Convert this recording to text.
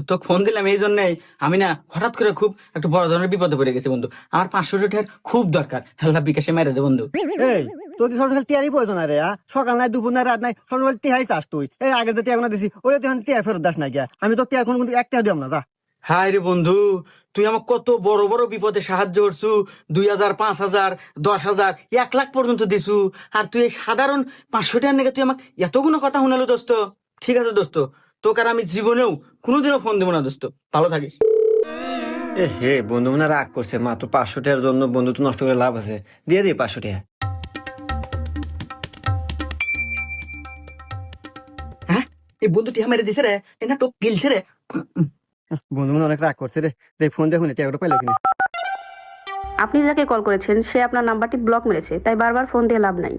তো ফোন দিলাম এই জন্যই, আমি না হঠাৎ করে খুব একটা বড় ধরনের বিপদে পড়ে গেছি বন্ধু। আমার 500 টাকার খুব দরকার, হেল্লা বিকাশে মেরে দে বন্ধু। এই তোর কি সবসময় টিয়ারই প্রয়োজন রে? সকাল নাই, দুপুর নাই, রাত নাই, সবসময় টিহাই চাস তুই। এই আগে যে টিয়া দিছি ওরে তুই টিয়া ফেরত দাস না গিয়া। আমি তো টিয়া এখন কিন্তু একটা দিলাম না, যা। হায় রে বন্ধু, তুই আমাকে কত বড় বড় বিপদে সাহায্য করছু। 2,000, 5,000, 10,000, 1 লাখ পর্যন্ত দিছু। আর তুই এই সাধারণ 500 টাকার নাকি তুই আমাকে এতগুলো কথা শুনালো দোস্ত। ঠিক আছে দোস্ত, তোকে আর আমি জীবনেও কোনোদিনও ফোন দেবো না দোস্ত। ভালো থাকিস। এ হে, বন্ধু মনে হয় রাগ করছে। মাত্র 500 টাকার জন্য বন্ধু তো নষ্ট করে লাভ আছে। দিয়ে দিই 500 টাকা। হ্যাঁ, এই বন্ধুটি আমার দিছে রে, এই না তো গিলছে রে। বন্ধু মনে হয় অনেক রাগ করছে রে। দেখ ফোন দেখুন, টিয়াটা পাইলো কিনা। আপনি যাকে কল করেছেন সে আপনার নাম্বারটি ব্লক মেরেছে, তাই বারবার ফোন দিয়ে লাভ নাই।